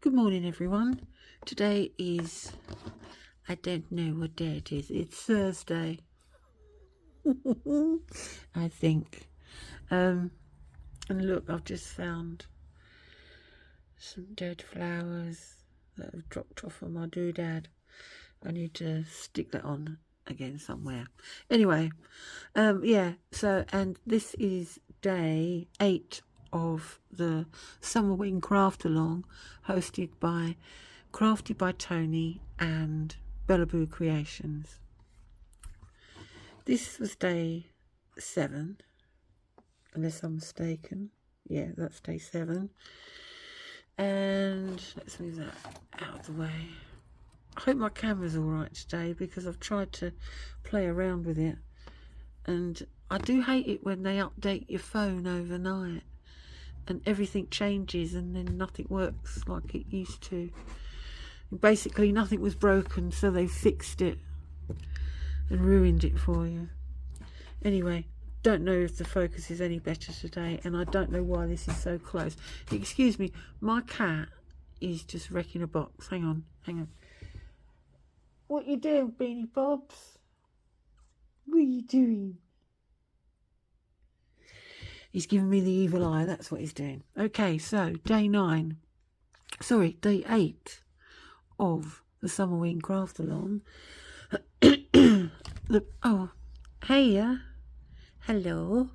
Good morning, everyone. Today is, I don't know what day it is. It's Thursday, I think. And look, I've just found some dead flowers that have dropped off of my doodad. I need to stick that on again somewhere. Anyway, so, and this is day 8 of the Summer Wing Craft Along, hosted by Crafty by Tony and Bellaboo Creations. This was day 7, unless I'm mistaken. Yeah, that's day 7. And let's move that out of the way. I hope my camera's alright today, because I've tried to play around with it. And I do hate it when they update your phone overnight and everything changes and then nothing works like it used to. Basically nothing was broken, so they fixed it and ruined it for you. Anyway, don't know if the focus is any better today, and I don't know why this is so close. Excuse me, my cat is just wrecking a box. Hang on. What you doing, Beanie Bobs? What are you doing? He's giving me the evil eye, that's what he's doing. Okay, so day 8 of the Summer Wing Craft Along. Hiya. Hello,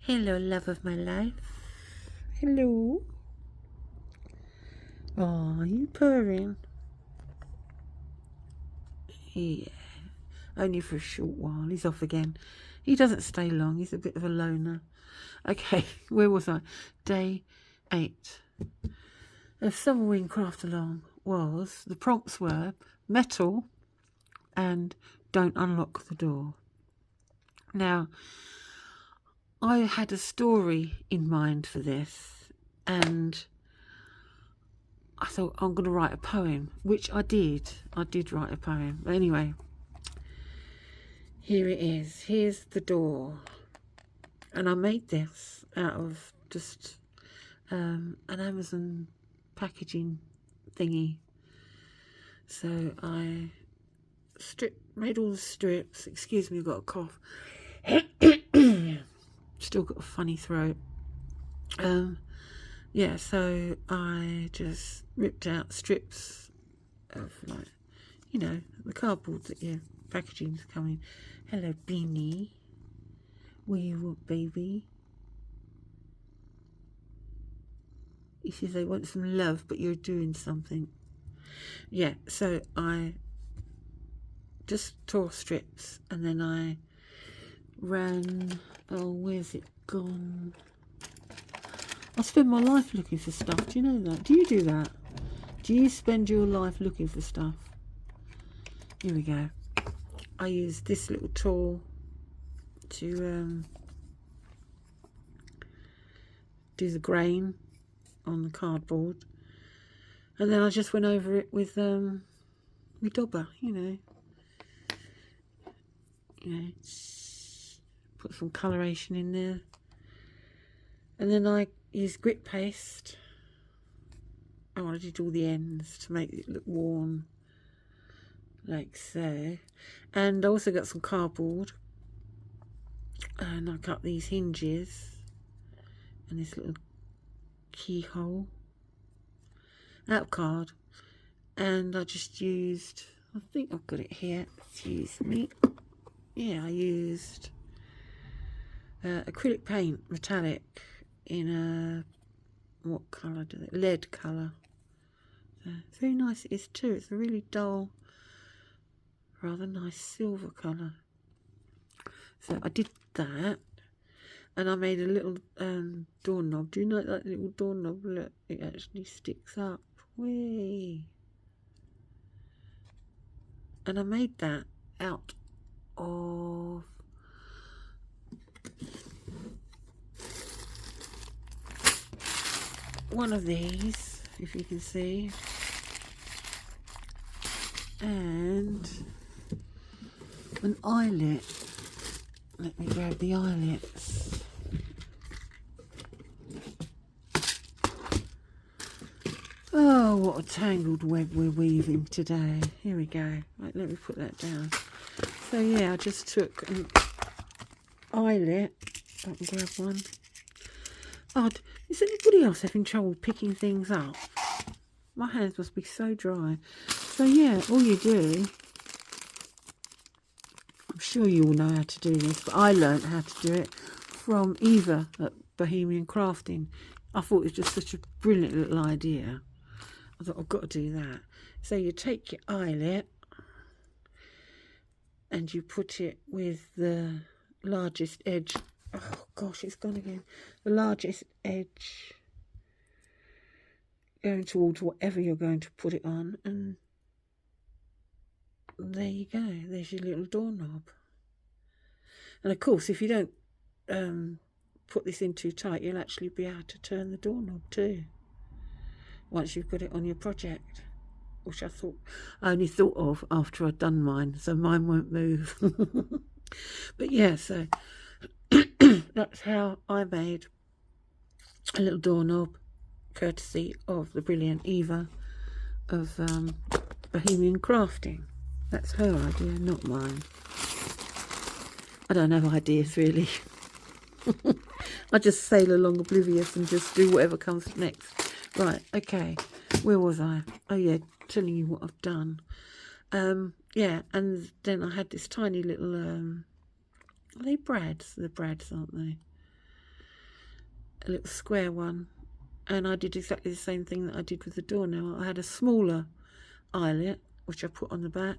love of my life. Hello. Oh, are you purring? Yeah, only for a short while. He's off again. He doesn't stay long. He's a bit of a loner. Okay, where was I? Day 8 of Summer Wing Craft Along was, the prompts were metal and don't unlock the door. Now, I had a story in mind for this, and I thought I'm going to write a poem, which I did. I did write a poem. But anyway, here it is. Here's the door. And I made this out of just an Amazon packaging thingy. So I made all the strips. Excuse me, I've got a cough. Still got a funny throat. Yeah, so I just ripped out strips of, like, you know, the cardboard that your packaging's coming. Hello, Beanie. What you want, baby? He says they want some love, but you're doing something. Yeah, so I just tore strips, and then I ran... Oh, where's it gone? I spend my life looking for stuff. Do you know that? Do you do that? Do you spend your life looking for stuff? Here we go. I used this little tool to do the grain on the cardboard, and then I just went over it with my dauber, you know, put some coloration in there, and then I used grit paste. Oh, I did all the ends to make it look worn, like so. And I also got some cardboard, and I cut these hinges and this little keyhole out of card, and I just used, I think I've got it here, excuse me. Yeah, I used acrylic paint, metallic, in a, what colour do they, lead colour. Very nice it is too. It's a really dull, rather nice silver colour. So I did that, and I made a little doorknob. Do you know that little doorknob? Look, it actually sticks up. Whee! And I made that out of one of these, if you can see, and an eyelet. Let me grab the eyelets. Oh, what a tangled web we're weaving today. Here we go. Right, let me put that down. So yeah, I just took an eyelet. I can grab one. Oh, is anybody else having trouble picking things up? My hands must be so dry. So yeah, all you do, I'm sure you all know how to do this, but I learned how to do it from Eva at Bohemian Crafting. I thought it was just such a brilliant little idea. I thought, I've got to do that. So you take your eyelet and you put it with the largest edge. Oh gosh, it's gone again. The largest edge going towards whatever you're going to put it on, and there you go. There's your little doorknob. And of course, if you don't put this in too tight, you'll actually be able to turn the doorknob too once you've got it on your project, which I only thought of after I'd done mine, so mine won't move. But yeah, so that's how I made a little doorknob, courtesy of the brilliant Eva of Bohemian Crafting. That's her idea, not mine. I don't have ideas really. I just sail along oblivious and just do whatever comes next. Right, okay, where was I? Oh yeah, telling you what I've done. Yeah, and then I had this tiny little, are they brads? They're brads, aren't they? A little square one. And I did exactly the same thing that I did with the doornail. I had a smaller eyelet, which I put on the back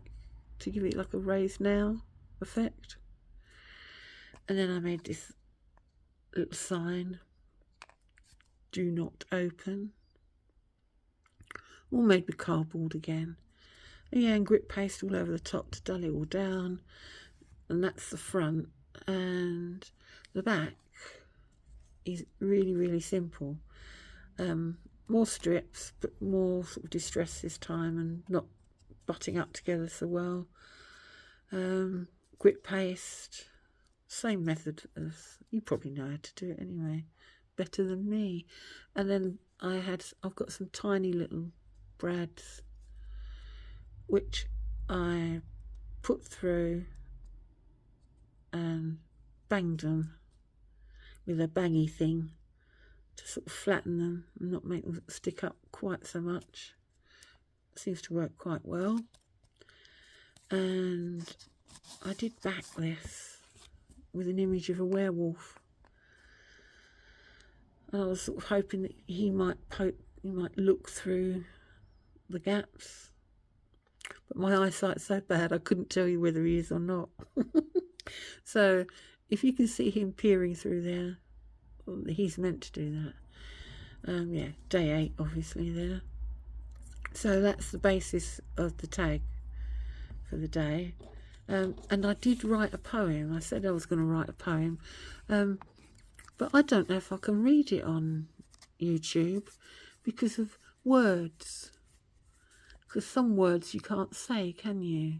to give it like a raised nail effect. And then I made this little sign, do not open. All made with cardboard again. And yeah, and grit paste all over the top to dull it all down. And that's the front. And the back is really, really simple. More strips, but more sort of distress this time and not butting up together so well. Grit paste, same method as, you probably know how to do it anyway, better than me. And then I've got some tiny little brads which I put through and banged them with a bangy thing to sort of flatten them and not make them stick up quite so much. It seems to work quite well. And I did back this with an image of a werewolf. And I was sort of hoping that he might look through the gaps. But my eyesight's so bad I couldn't tell you whether he is or not. So if you can see him peering through there, he's meant to do that. Yeah, day 8 obviously there. So that's the basis of the tag for the day. And I did write a poem. I said I was going to write a poem, but I don't know if I can read it on YouTube because of words. Because some words you can't say, can you?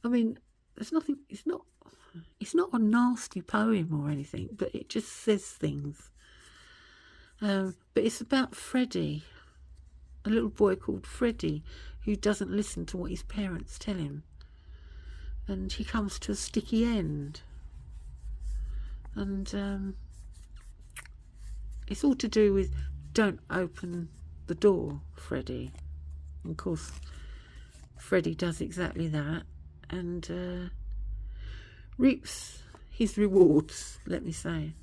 I mean, there's nothing. It's not a nasty poem or anything, but it just says things. But it's about Freddie, a little boy called Freddie, who doesn't listen to what his parents tell him. And he comes to a sticky end. And it's all to do with don't open the door, Freddie. And of course, Freddie does exactly that and reaps his rewards, let me say.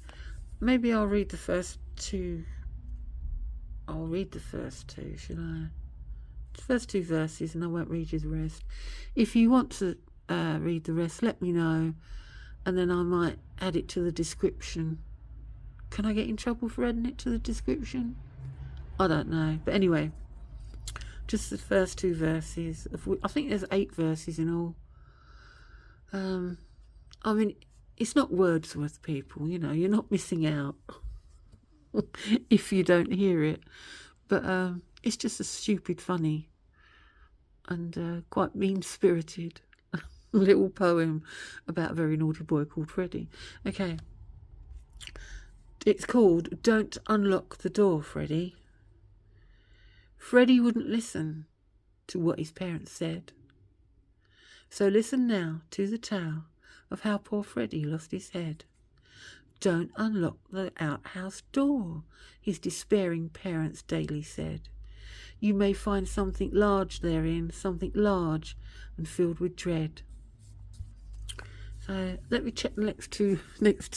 Maybe I'll read the first two. I'll read the first two, shall I? The first 2 verses, and I won't read you the rest. If you want to read the rest, let me know, and then I might add it to the description. Can I get in trouble for adding it to the description? I don't know. But anyway, just the first 2 verses. I think there's 8 verses in all. I mean, it's not Wordsworth, people, you know, you're not missing out if you don't hear it. But it's just a stupid, funny and quite mean-spirited little poem about a very naughty boy called Freddie. Okay. It's called Don't Unlock the Door, Freddie. Freddie wouldn't listen to what his parents said. So listen now to the tale of how poor Freddie lost his head. Don't unlock the outhouse door, his despairing parents daily said. You may find something large therein, something large and filled with dread. So let me check the next two,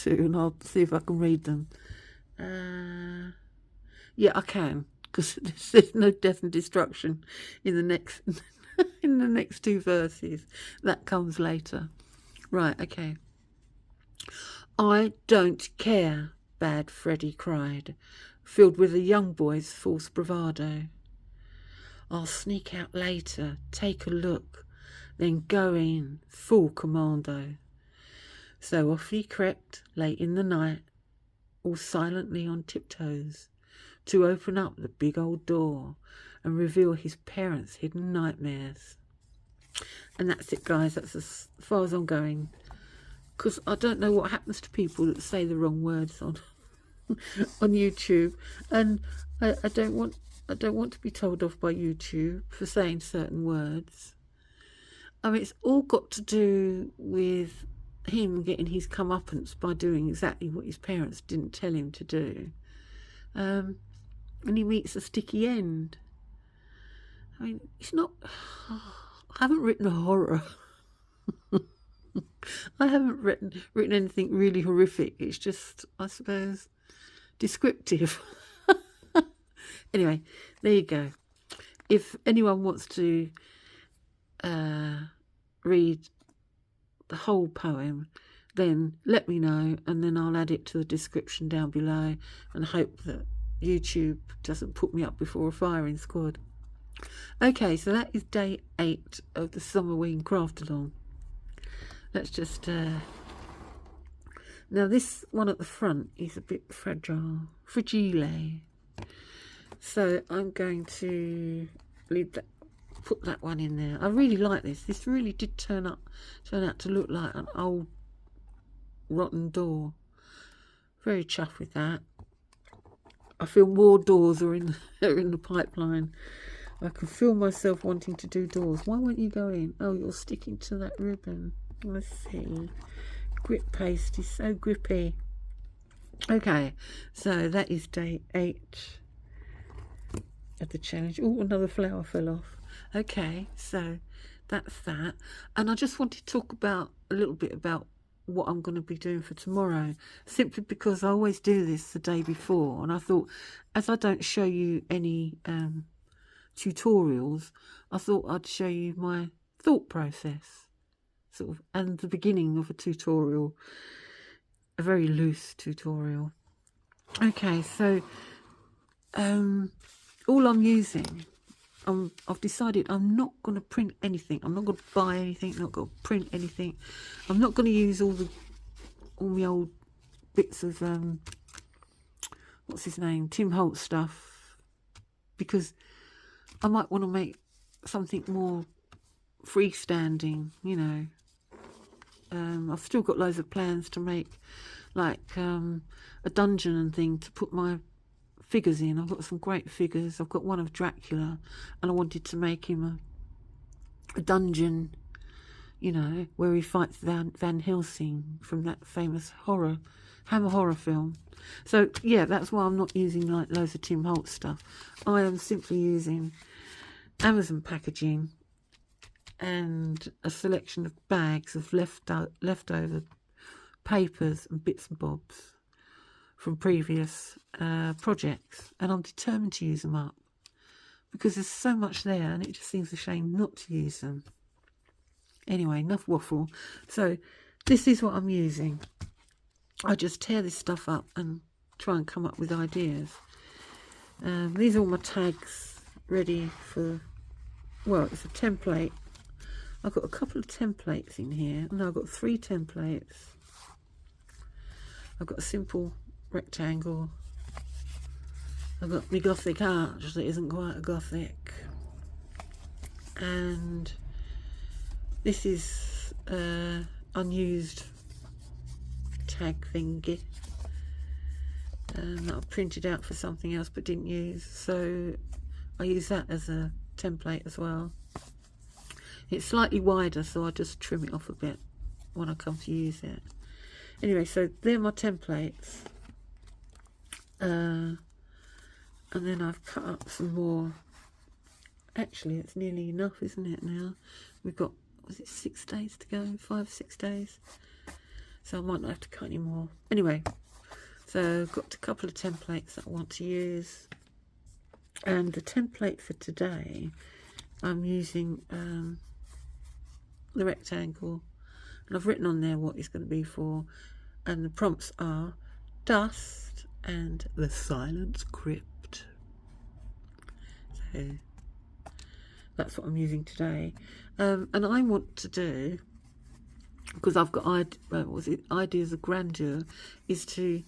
and I'll see if I can read them. Yeah, I can, because there's no death and destruction in the next in the next two verses. That comes later. Right, okay. I don't care, bad Freddie cried, filled with a young boy's false bravado. I'll sneak out later, take a look, then go in, full commando. So off he crept late in the night, all silently on tiptoes, to open up the big old door and reveal his parents' hidden nightmares. And that's it, guys. That's as far as I'm going, because I don't know what happens to people that say the wrong words on on YouTube, and I don't want to be told off by YouTube for saying certain words. I mean, it's all got to do with him getting his comeuppance by doing exactly what his parents didn't tell him to do, and he meets a sticky end. I mean, it's not. I haven't written a horror. I haven't written anything really horrific. It's just, I suppose, descriptive. Anyway, there you go. If anyone wants to read the whole poem, then let me know, and then I'll add it to the description down below, and hope that YouTube doesn't put me up before a firing squad. Okay, so that is day 8 of the Summerween Craft-Along. Let's just... Now this one at the front is a bit fragile. So I'm going to leave that, put that one in there. I really like this. This really did turn out to look like an old rotten door. Very chuffed with that. I feel more doors are in the pipeline. I can feel myself wanting to do doors. Why won't you go in? Oh, you're sticking to that ribbon. Let's see. Grip paste is so grippy. Okay, so that is day 8 of the challenge. Oh, another flower fell off. Okay, so that's that. And I just want to talk about a little bit about what I'm going to be doing for tomorrow, simply because I always do this the day before, and I thought, as I don't show you any tutorials, I thought I'd show you my thought process, sort of, and the beginning of a tutorial, a very loose tutorial. Okay, so all I'm using, I've decided I'm not going to print anything. I'm not going to buy anything. Not going to print anything. I'm not going to use all my old bits of what's his name, Tim Holtz stuff, because I might want to make something more freestanding, you know. I've still got loads of plans to make, like a dungeon and thing to put my figures in. I've got some great figures. I've got one of Dracula, and I wanted to make him a dungeon, you know, where he fights Van Helsing from that famous Hammer horror film. So yeah, that's why I'm not using like loads of Tim Holtz stuff. I am simply using Amazon packaging and a selection of bags of leftover papers and bits and bobs from previous projects, and I'm determined to use them up because there's so much there and it just seems a shame not to use them. Anyway, enough waffle. So this is what I'm using. I just tear this stuff up and try and come up with ideas. These are all my tags ready for, well, it's a template. I've got a couple of templates in here. No, I've got 3 templates. I've got a simple rectangle. I've got my Gothic arch that isn't quite a Gothic. And this is unused tag thingy that I printed out for something else but didn't use. So I use that as a template as well. It's slightly wider, so I just trim it off a bit when I come to use it. Anyway, so they're my templates. And then I've cut up some more. Actually, it's nearly enough, isn't it, now? We've got, was it 6 days to go? 5, 6 days? So I might not have to cut any more. Anyway, so I've got a couple of templates that I want to use. And the template for today, I'm using the rectangle. And I've written on there what it's going to be for. And the prompts are dust and the silent crypt. So that's what I'm using today. And I want to do, because I've got ideas of grandeur, is to